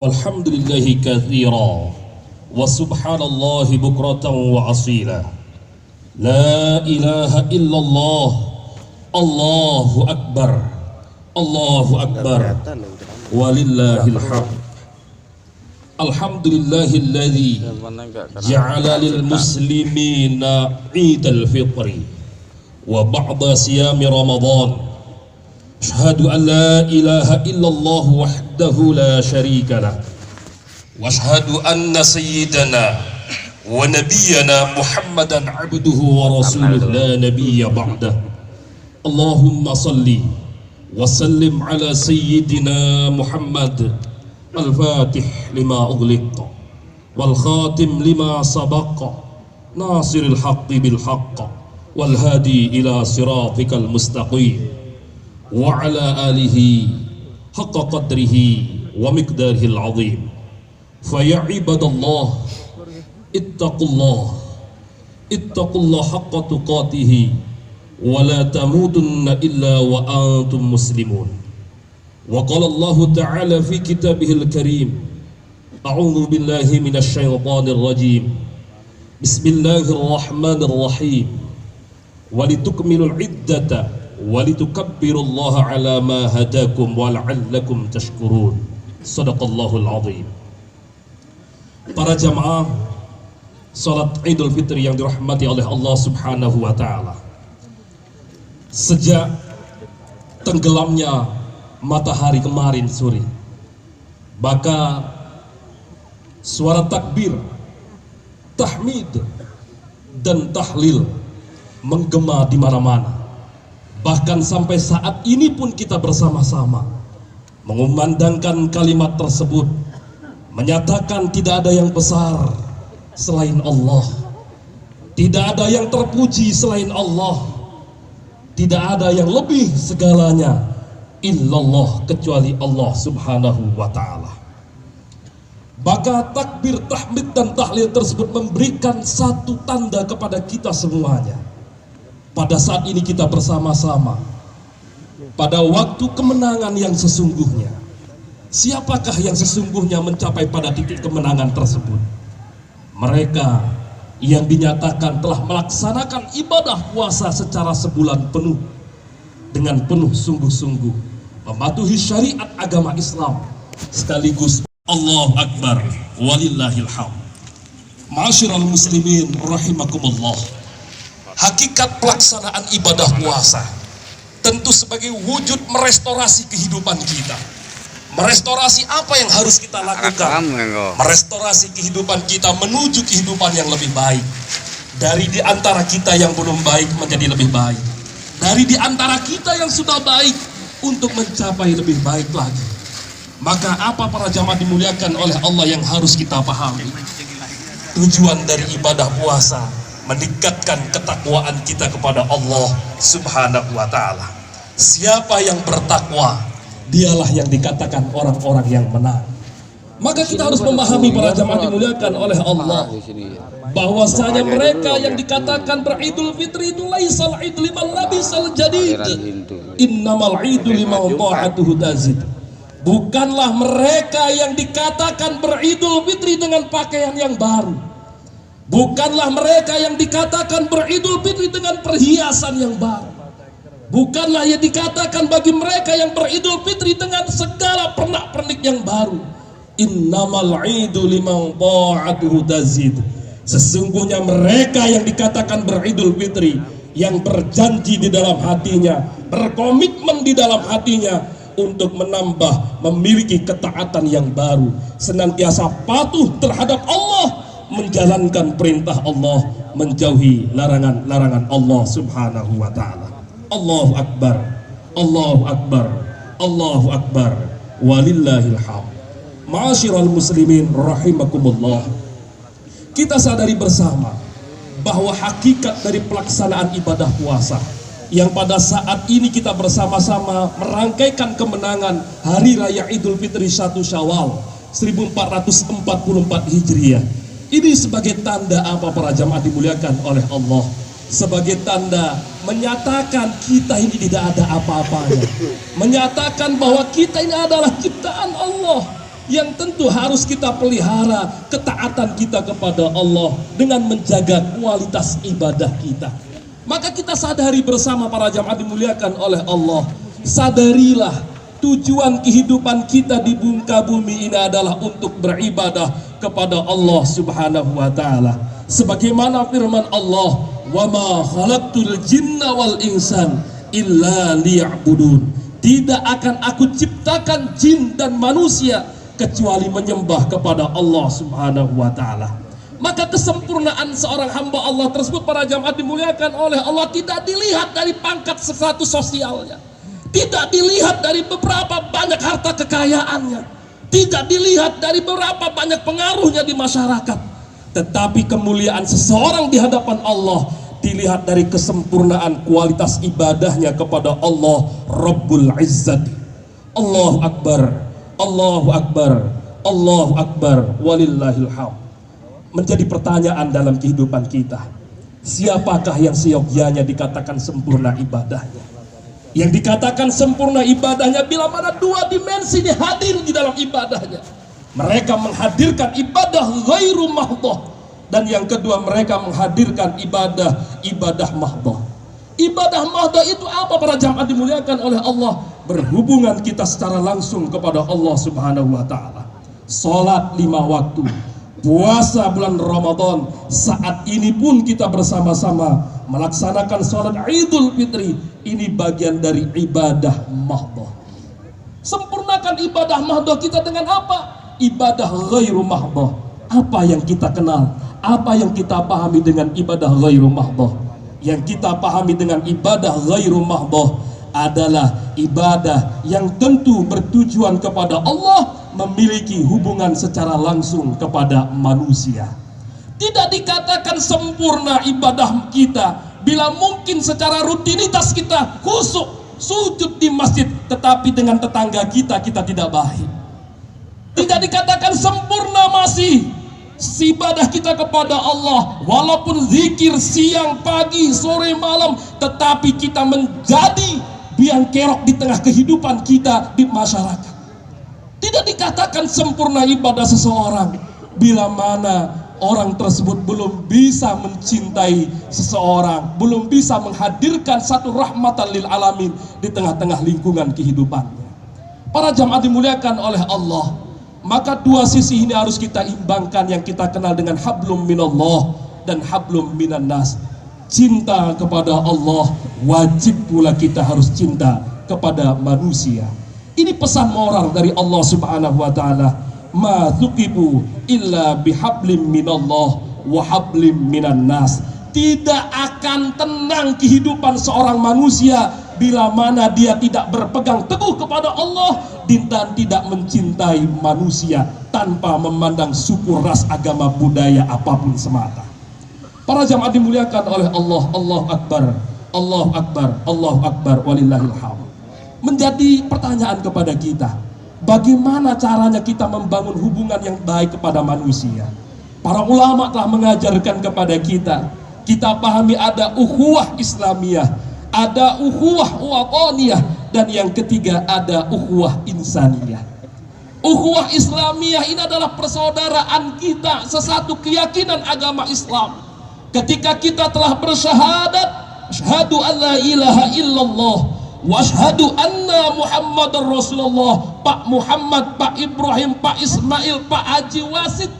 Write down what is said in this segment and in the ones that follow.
Alhamdulillahi katsira wa subhanallahi bukratan wa asila. La ilaha illallah. Allahu akbar. Allahu akbar. Walillahil hamd. Alhamdulillahilladzi ja'ala lil muslimina 'idal fitri wa ba'da siyami Ramadan. Asyhadu an la ilaha illallah wahdahu la syarika lah. Wa asyhadu anna sayyidana wa nabiyyana Muhammadan 'abduhu wa rasuluhu la nabiyya ba'dah. Allahumma salli wa sallim ala sayyidina Muhammad al-fatih lima ughliq wal khatim lima sabaq nasiril haqqi bil haqq wal hadi ila siratikal mustaqim wa ala alihi haqqa qadrihi wa miqdarihil azim. Fa ya ibadallah ittaqullah haqqa tuqatih wa la tamutunna illa wa antum muslimun. Wa qala Allah ta'ala fi kitabihil karim, a'udzu billahi minasy syaithanir rajim. Bismillahirrahmanirrahim. Walitukmilul iddata walitukabbirullaha ala ma hadakum wa la'allakum tashkurun. Shadaqallahul azim. Para jamaah salat Idul Fitri yang dirahmati oleh Allah Subhanahu wa taala. Sejak tenggelamnya matahari kemarin sore, maka suara takbir, tahmid dan tahlil menggema di mana-mana. Bahkan sampai saat ini pun kita bersama-sama mengumandangkan kalimat tersebut, menyatakan tidak ada yang besar selain Allah, tidak ada yang terpuji selain Allah, tidak ada yang lebih segalanya illallah kecuali Allah Subhanahu wa ta'ala. Maka takbir, tahmid dan tahlil tersebut memberikan satu tanda kepada kita semuanya. Pada saat ini kita bersama-sama pada waktu kemenangan yang sesungguhnya. Siapakah yang sesungguhnya mencapai pada titik kemenangan tersebut? Mereka yang dinyatakan telah melaksanakan ibadah puasa secara sebulan penuh dengan penuh sungguh-sungguh, mematuhi syariat agama Islam, sekaligus Allahu Akbar walillahil hamd. Ma'asyiral muslimin rahimakumullah. Hakikat pelaksanaan ibadah puasa tentu sebagai wujud merestorasi kehidupan kita. Merestorasi apa yang harus kita lakukan? Merestorasi kehidupan kita menuju kehidupan yang lebih baik. Dari di antara kita yang belum baik menjadi lebih baik. Dari di antara kita yang sudah baik untuk mencapai lebih baik lagi. Maka apa para jamaah dimuliakan oleh Allah yang harus kita pahami? Tujuan dari ibadah puasa meningkatkan ketakwaan kita kepada Allah Subhanahu wa ta'ala. Siapa yang bertakwa, dialah yang dikatakan orang-orang yang menang. Maka kita harus memahami para jamaah dimuliakan oleh Allah, bahwasanya mereka yang dikatakan beridul fitri itu laisal id liman labisal jadid, innamal idu liman ta'atuhu tazid. Bukanlah mereka yang dikatakan beridul fitri dengan pakaian yang baru. Bukanlah mereka yang dikatakan beridul fitri dengan perhiasan yang baru. Bukanlah yang dikatakan bagi mereka yang beridul fitri dengan segala pernak-pernik yang baru. Innamal idu liman ta'atuhu tazid. Sesungguhnya mereka yang dikatakan beridul fitri, yang berjanji di dalam hatinya, berkomitmen di dalam hatinya untuk menambah, memiliki ketaatan yang baru, senantiasa patuh terhadap Allah, menjalankan perintah Allah, menjauhi larangan-larangan Allah Subhanahu wa ta'ala. Allahu Akbar, Allahu Akbar, Allahu Akbar, walillahil hamd. Ma'asyiral muslimin rahimakumullah. Kita sadari bersama bahwa hakikat dari pelaksanaan ibadah puasa yang pada saat ini kita bersama-sama merangkaikan kemenangan Hari Raya Idul Fitri 1 Syawal 1444 Hijriah. Ini sebagai tanda apa para jamaah dimuliakan oleh Allah? Sebagai tanda menyatakan kita ini tidak ada apa-apanya, menyatakan bahwa kita ini adalah ciptaan Allah, yang tentu harus kita pelihara ketaatan kita kepada Allah dengan menjaga kualitas ibadah kita. Maka kita sadari bersama para jamaah dimuliakan oleh Allah, sadarilah tujuan kehidupan kita di muka bumi ini adalah untuk beribadah kepada Allah Subhanahu wa taala. Sebagaimana firman Allah, "Wa ma khalaqtul jinna wal insan illa liya'budun." Tidak akan aku ciptakan jin dan manusia kecuali menyembah kepada Allah Subhanahu wa taala. Maka kesempurnaan seorang hamba Allah tersebut para jamaah dimuliakan oleh Allah tidak dilihat dari pangkat status sosialnya, tidak dilihat dari beberapa banyak harta kekayaannya, tidak dilihat dari beberapa banyak pengaruhnya di masyarakat, tetapi kemuliaan seseorang di hadapan Allah dilihat dari kesempurnaan kualitas ibadahnya kepada Allah Rabbul Izzat. Allahu Akbar, Allahu Akbar, Allahu Akbar, walillahil hamd. Menjadi pertanyaan dalam kehidupan kita, siapakah yang seyogyanya dikatakan sempurna ibadahnya? Yang dikatakan sempurna ibadahnya bila mana dua dimensi ini hadir di dalam ibadahnya. Mereka menghadirkan ibadah ghairu mahdhah, dan yang kedua mereka menghadirkan ibadah mahdhah. Ibadah mahdhah itu apa para jamaah dimuliakan oleh Allah? Berhubungan kita secara langsung kepada Allah Subhanahu wa taala. Salat 5 waktu, puasa bulan Ramadan, saat ini pun kita bersama-sama melaksanakan salat Idul Fitri. Ini bagian dari ibadah mahdhah. Sempurnakan ibadah mahdhah kita dengan apa? Ibadah ghairu mahdhah. Apa yang kita kenal? Apa yang kita pahami dengan ibadah ghairu mahdhah? Yang kita pahami dengan ibadah ghairu mahdhah adalah ibadah yang tentu bertujuan kepada Allah, memiliki hubungan secara langsung kepada manusia. Tidak dikatakan sempurna ibadah kita bila mungkin secara rutinitas kita khusyuk sujud di masjid, tetapi dengan tetangga kita tidak baik. Tidak dikatakan sempurna masih ibadah kita kepada Allah, walaupun zikir siang, pagi, sore, malam, tetapi kita menjadi biang kerok di tengah kehidupan kita di masyarakat. Tidak dikatakan sempurna ibadah seseorang bila mana orang tersebut belum bisa mencintai seseorang, belum bisa menghadirkan satu rahmatan lil alamin di tengah-tengah lingkungan kehidupannya. Para jamaah dimuliakan oleh Allah, maka dua sisi ini harus kita imbangkan, yang kita kenal dengan hablum minallah dan hablum minan nas. Cinta kepada Allah, wajib pula kita harus cinta kepada manusia. Ini pesan moral dari Allah Subhanahu wa taala, ma tuqibu illa bihablim minallah wa hablim minan nas. Tidak akan tenang kehidupan seorang manusia bila mana dia tidak berpegang teguh kepada Allah dan tidak mencintai manusia tanpa memandang suku, ras, agama, budaya apapun semata. Para jamaah dimuliakan oleh Allah, Allahu Akbar, Allahu Akbar, Allahu Akbar, walillahil hamd. Menjadi pertanyaan kepada kita, bagaimana caranya kita membangun hubungan yang baik kepada manusia? Para ulama telah mengajarkan kepada kita pahami ada ukhuwah Islamiyah, ada ukhuwah wataniyah, dan yang ketiga ada ukhuwah insaniyah. Ukhuwah Islamiyah ini adalah persaudaraan kita sesatu keyakinan agama Islam. Ketika kita telah bersyahadat, asyhadu an la ilaha illallah wa asyhadu anna Muhammadar Rasulullah, Pak Muhammad, Pak Ibrahim, Pak Ismail, Pak Haji Wasid,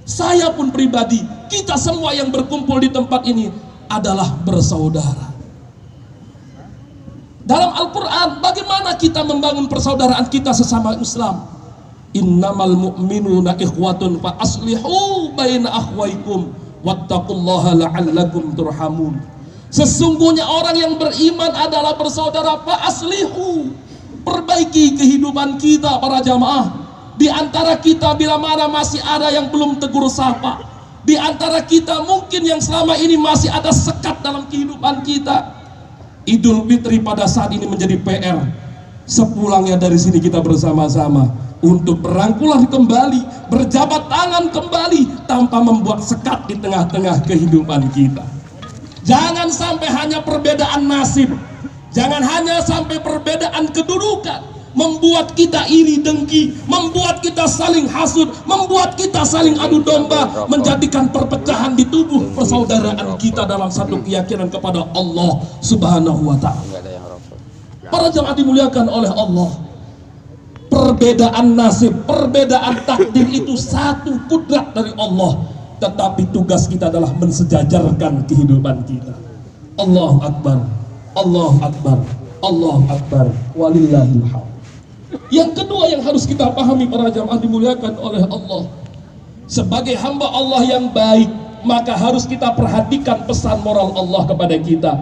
saya pun pribadi, kita semua yang berkumpul di tempat ini adalah bersaudara. Dalam Al-Quran, bagaimana kita membangun persaudaraan kita sesama Islam? Innamal mu'minuna ikhwatun fa aslihu baina akhwaikum wattaqullaha la'allakum turhamun. Sesungguhnya orang yang beriman adalah bersaudara. Fa aslihu, perbaiki kehidupan kita para jamaah. Di antara kita bila mana masih ada yang belum tegur sapa, di antara kita mungkin yang selama ini masih ada sekat dalam kehidupan kita, Idul Fitri pada saat ini menjadi PR. Sepulangnya dari sini kita bersama-sama untuk berangkulan kembali, berjabat tangan kembali tanpa membuat sekat di tengah-tengah kehidupan kita. Jangan sampai hanya perbedaan nasib, jangan hanya sampai perbedaan kedudukan, membuat kita iri dengki, membuat kita saling hasud, membuat kita saling adu domba, menjadikan perpecahan di tubuh persaudaraan kita dalam satu keyakinan kepada Allah Subhanahu wa Ta'ala. Para jamaah dimuliakan oleh Allah, perbedaan nasib, perbedaan takdir itu satu kudrat dari Allah, tetapi tugas kita adalah mensejajarkan kehidupan kita. Allahu Akbar, Allahu Akbar, Allahu Akbar, walillahil hamd. Yang kedua yang harus kita pahami para jamaah dimuliakan oleh Allah, sebagai hamba Allah yang baik, maka harus kita perhatikan pesan moral Allah kepada kita.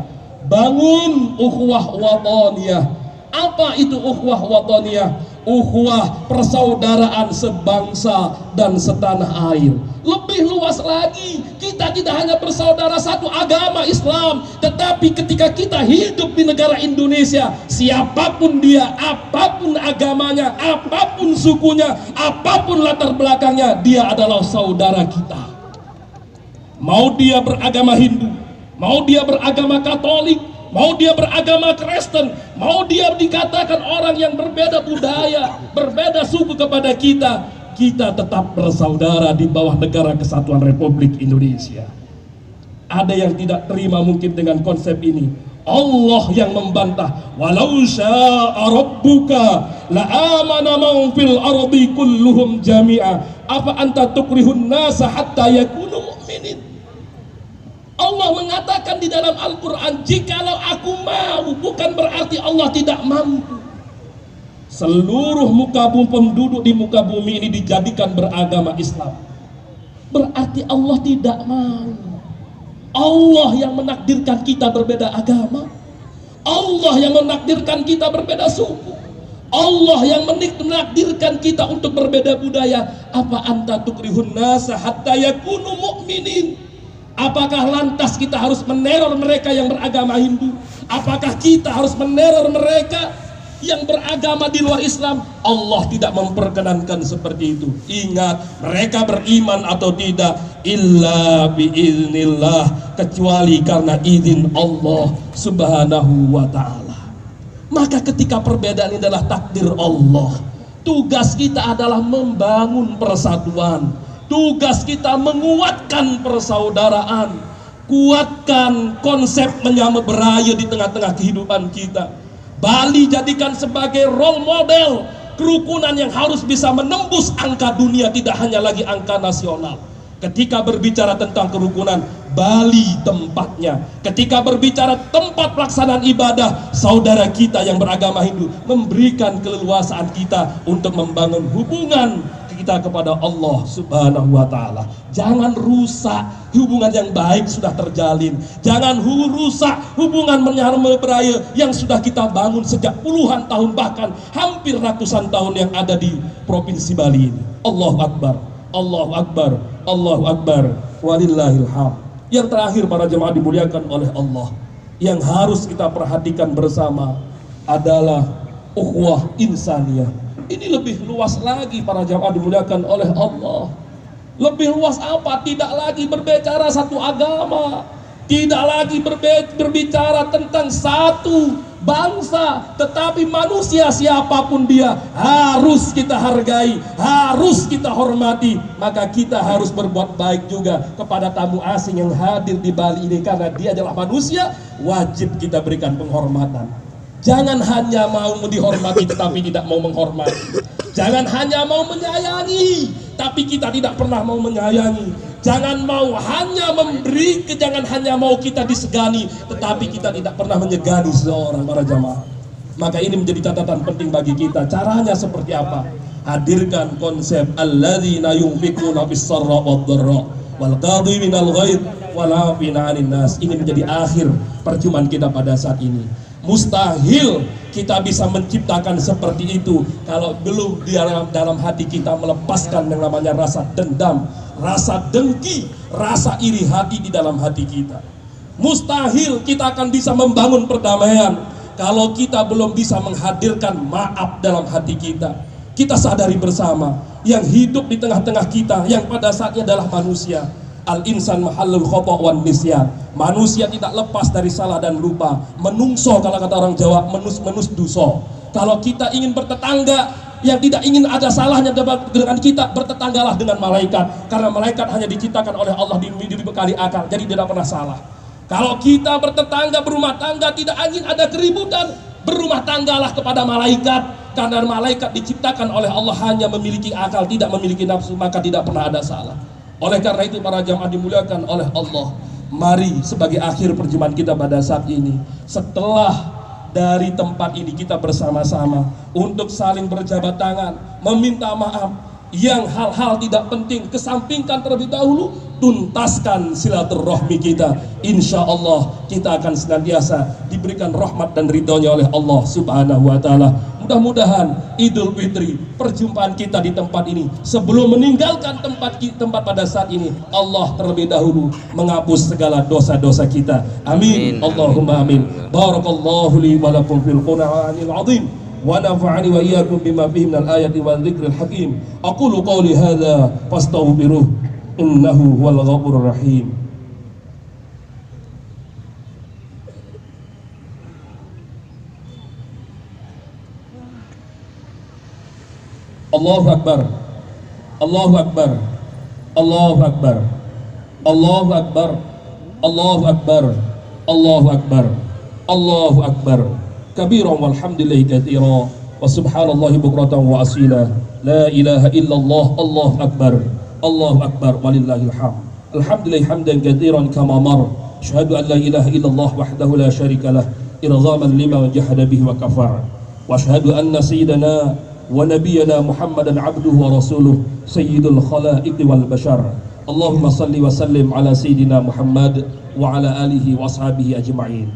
Bangun ukhuwah wataniyah. Apa itu ukhuwah wataniyah? Ukhuwah persaudaraan sebangsa dan setanah air. Lebih luas lagi, kita tidak hanya bersaudara satu agama Islam, tetapi ketika kita hidup di negara Indonesia, siapapun dia, apapun agamanya, apapun sukunya, apapun latar belakangnya, dia adalah saudara kita. Mau dia beragama Hindu, mau dia beragama Katolik, mau dia beragama Kristen, mau dia dikatakan orang yang berbeda budaya, berbeda suku kepada kita, kita tetap bersaudara di bawah negara kesatuan Republik Indonesia. Ada yang tidak terima mungkin dengan konsep ini. Allah yang membantah, walau syaa rabbuka la amana man fil ardi kulluhum jami'a afa anta tukrihun nasa hatta yakunu mu'minin. Allah mengatakan di dalam Al-Quran, jikalau aku mau, bukan berarti Allah tidak mampu. Seluruh muka bumi, penduduk di muka bumi ini dijadikan beragama Islam, berarti Allah tidak mau. Allah yang menakdirkan kita berbeda agama, Allah yang menakdirkan kita berbeda suku, Allah yang menakdirkan kita untuk berbeda budaya. Apa anta tukrihun nasa hatta yakunu mu'minin? Apakah lantas kita harus meneror mereka yang beragama Hindu? Apakah kita harus meneror mereka yang beragama di luar Islam? Allah tidak memperkenankan seperti itu. Ingat, mereka beriman atau tidak illa biiznillah, kecuali karena izin Allah Subhanahu wa Ta'ala. Maka ketika perbedaan ini adalah takdir Allah, tugas kita adalah membangun persatuan. Tugas kita menguatkan persaudaraan, kuatkan konsep menyambut beraya di tengah-tengah kehidupan kita. Bali jadikan sebagai role model kerukunan yang harus bisa menembus angka dunia, tidak hanya lagi angka nasional. Ketika berbicara tentang kerukunan, Bali tempatnya. Ketika berbicara tempat pelaksanaan ibadah, saudara kita yang beragama Hindu memberikan keleluasaan kita untuk membangun hubungan kita kepada Allah Subhanahu wa Ta'ala. Jangan rusak hubungan yang baik sudah terjalin. Jangan rusak hubungan menyambut beraya yang sudah kita bangun sejak puluhan tahun, bahkan hampir ratusan tahun yang ada di Provinsi Bali ini. Allahu Akbar, Allahu Akbar, Allahu Akbar, walillahil hamd. Yang terakhir para jemaah dimuliakan oleh Allah, yang harus kita perhatikan bersama adalah ukhuwah insaniyah. Ini lebih luas lagi para jamaah dimuliakan oleh Allah. Lebih luas apa? Tidak lagi berbicara satu agama, tidak lagi berbicara tentang satu bangsa, tetapi manusia siapapun dia harus kita hargai, harus kita hormati. Maka kita harus berbuat baik juga kepada tamu asing yang hadir di Bali ini, karena dia adalah manusia, wajib kita berikan penghormatan. Jangan hanya mau dihormati tetapi tidak mau menghormati. Jangan hanya mau menyayangi tapi kita tidak pernah mau menyayangi. Jangan mau hanya memberi, jangan hanya mau kita disegani tetapi kita tidak pernah menyegani seorang para jamaah. Maka ini menjadi catatan penting bagi kita. Caranya seperti apa? Hadirkan konsep alladzina yunfiquna bis-sarra wad-dharra wal qadhiminal ghaidh wal 'afina 'anil nas. Ini menjadi akhir perjumpaan kita pada saat ini. Mustahil kita bisa menciptakan seperti itu kalau belum di dalam hati kita melepaskan yang namanya rasa dendam, rasa dengki, rasa iri hati di dalam hati kita. Mustahil kita akan bisa membangun perdamaian kalau kita belum bisa menghadirkan maaf dalam hati kita. Kita sadari bersama, yang hidup di tengah-tengah kita yang pada saatnya adalah manusia. Al-insan mahallul khata' wan nisyan. Manusia tidak lepas dari salah dan lupa. Menungso, kalau kata orang Jawa, menus dosa. Kalau kita ingin bertetangga yang tidak ingin ada salahnya dengan kita, bertetanggalah dengan malaikat, karena malaikat hanya diciptakan oleh Allah dibekali akal, jadi tidak pernah salah. Kalau kita bertetangga, berumah tangga, tidak ingin ada keributan, berumah tanggalah kepada malaikat, karena malaikat diciptakan oleh Allah hanya memiliki akal, tidak memiliki nafsu, maka tidak pernah ada salah. Oleh karena itu para jamaah dimuliakan oleh Allah, mari sebagai akhir perjumpaan kita pada saat ini, setelah dari tempat ini kita bersama-sama untuk saling berjabat tangan, meminta maaf yang hal-hal tidak penting kesampingkan terlebih dahulu, tuntaskan silaturahmi kita. Insya Allah kita akan senantiasa diberikan rahmat dan ridhonya oleh Allah Subhanahu wa Ta'ala. Mudah-mudahan Idul Fitri, perjumpaan kita di tempat ini, sebelum meninggalkan tempat pada saat ini, Allah terlebih dahulu menghapus segala dosa-dosa kita. Amin. Allahumma amin. Barakallahu li wa lakum fil Qur'anil azim, wa nafa'ani wa iyyakum bima fihi minal ayati wal dzikril hakim. Aqulu qawli hadza fastaghfiruh innahu huwal ghafurur rahim. Allahu Akbar, Allahu Akbar, Allahu Akbar, Allahu Akbar, Allahu Akbar, Allahu Akbar, Allahu Akbar, kabiran walhamdulillahi katsiran wa subhanallahi bukratan wa asila, la ilaha illallah, Allahu Akbar, Allahu Akbar walillahil hamd. Alhamdulillah hamdan katsiran kama mar. Asyhadu an la ilaha illallah wahdahu la syarika lah, irghaman lima jahada bihi wa kafar. Wa asyhadu anna sayyidana wa nabiyyana Muhammadan abduhu wa rasuluh sayyidul khalaiqi wal bashar. Allahumma salli wa sallim ala sayyidina Muhammad wa ala alihi wa ashabihi ajma'in.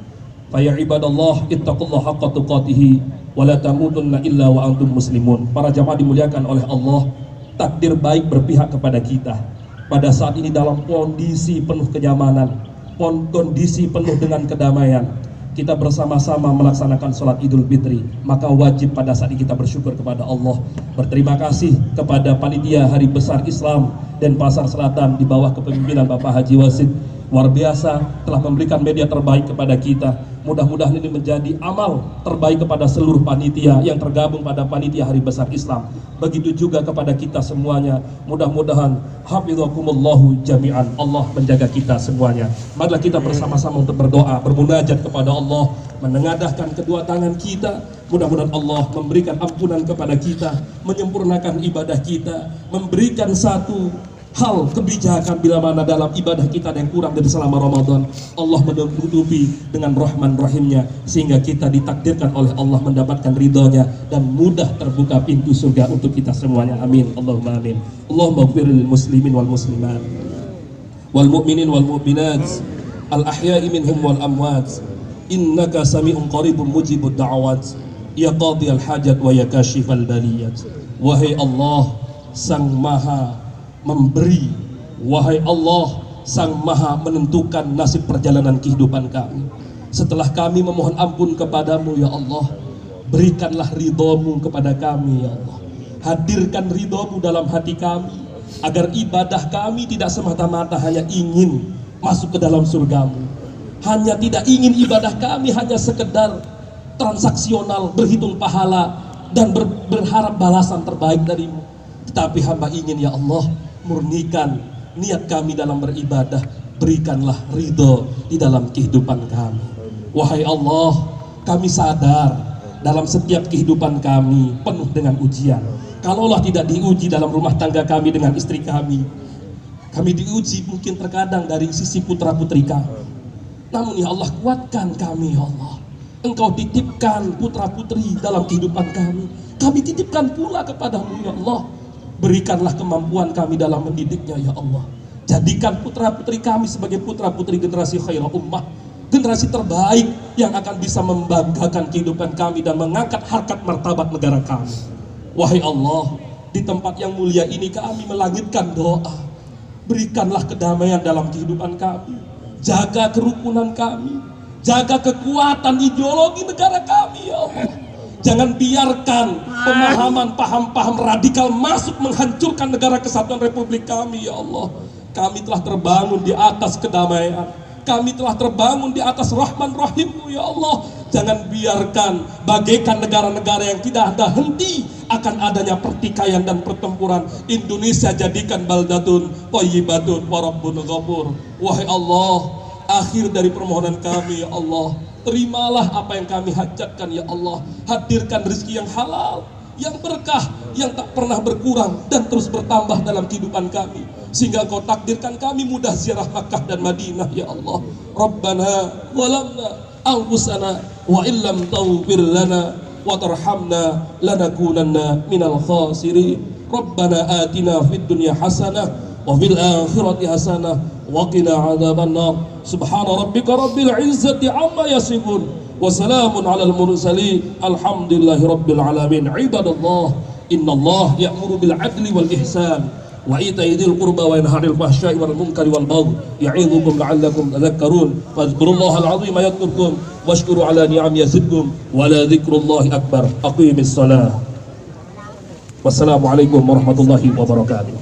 Fa ya ibadallah ittaqullaha haqqa tuqatih wa la tamutunna illa wa antum muslimun. Para jamaah dimuliakan oleh Allah, takdir baik berpihak kepada kita pada saat ini dalam kondisi penuh kenyamanan, kondisi penuh dengan kedamaian. Kita bersama-sama melaksanakan sholat Idul Fitri, maka wajib pada saat ini kita bersyukur kepada Allah, berterima kasih kepada panitia Hari Besar Islam dan Pasar Selatan di bawah kepemimpinan Bapak Haji Wasid, luar biasa telah memberikan media terbaik kepada kita. Mudah-mudahan ini menjadi amal terbaik kepada seluruh panitia yang tergabung pada panitia Hari Besar Islam. Begitu juga kepada kita semuanya. Mudah-mudahan hafizakumullahu jami'an, Allah menjaga kita semuanya. Marilah kita bersama-sama untuk berdoa, bermunajat kepada Allah, menengadahkan kedua tangan kita. Mudah-mudahan Allah memberikan ampunan kepada kita, menyempurnakan ibadah kita, memberikan satu hal kebijakan bila mana dalam ibadah kita ada yang kurang dari selama Ramadan, Allah menutupi dengan rahman rahimnya, sehingga kita ditakdirkan oleh Allah mendapatkan ridhonya dan mudah terbuka pintu surga untuk kita semuanya. Amin. Allahumma amin. Allahumma ighfir lil muslimin wal muslimat wal mu'minin wal mu'minat al ahya'i minhum wal amwat innaka sami'un qaribun mujibud da'awat ya qadiyal hajat wa ya kashifal baliyat. Wahai Allah sang maha memberi, wahai Allah sang maha menentukan nasib perjalanan kehidupan kami. Setelah kami memohon ampun kepadamu ya Allah, berikanlah ridhomu kepada kami ya Allah. Hadirkan ridhomu dalam hati kami, agar ibadah kami tidak semata-mata hanya ingin masuk ke dalam surgamu, hanya tidak ingin ibadah kami hanya sekedar transaksional, berhitung pahala dan berharap balasan terbaik darimu. Tetapi hamba ingin ya Allah, murnikan niat kami dalam beribadah, berikanlah ridho di dalam kehidupan kami. Wahai Allah, kami sadar dalam setiap kehidupan kami penuh dengan ujian. Kalaulah tidak diuji dalam rumah tangga kami dengan istri kami diuji mungkin terkadang dari sisi putra putri kami. Namun ya Allah, kuatkan kami ya Allah. Engkau titipkan putra putri dalam kehidupan kami titipkan pula kepadamu ya Allah. Berikanlah kemampuan kami dalam mendidiknya ya Allah. Jadikan putra putri kami sebagai putra putri generasi khairah ummah, generasi terbaik yang akan bisa membanggakan kehidupan kami dan mengangkat harkat martabat negara kami. Wahai Allah, di tempat yang mulia ini kami melangitkan doa, berikanlah kedamaian dalam kehidupan kami, jaga kerukunan kami, jaga kekuatan ideologi negara kami ya Allah. Jangan biarkan pemahaman paham-paham radikal masuk menghancurkan negara kesatuan Republik kami ya Allah. Kami telah terbangun di atas kedamaian, kami telah terbangun di atas rahman rahimmu ya Allah. Jangan biarkan bagaikan negara-negara yang tidak ada henti akan adanya pertikaian dan pertempuran. Indonesia jadikan baldatun thayyibatun wa rabbun ghafur. Wahai Allah, akhir dari permohonan kami ya Allah, terimalah apa yang kami hajatkan ya Allah. Hadirkan rezeki yang halal, yang berkah, yang tak pernah berkurang dan terus bertambah dalam kehidupan kami, sehingga Engkau takdirkan kami mudah ziarah Makkah dan Madinah ya Allah. Rabbana walamna anfusana wa illam taghfir lana wa tarhamna lanakunanna minal khasirin. Rabbana atina fid dunya hasanah wa fil akhirati hasanah wa qina adzabannar. Subhana rabbika rabbil izzati amma yasifun wa salamun alal mursalin alhamdulillahi rabbil alamin. Ibadallah, innallaha ya'muru bil adli wal ihsan wa ita'i dzil qurba wa yanha 'anil fahsya'i wal munkari wal baghi ya'idzukum la'allakum tadhakkarun. Fadhkurullaha al-'azima yadhkurkum washkuru 'ala ni'amihi yazidkum wa la dzikrullahi akbar. Aqimis shalah. Wassalamualaikum warahmatullahi wabarakatuh.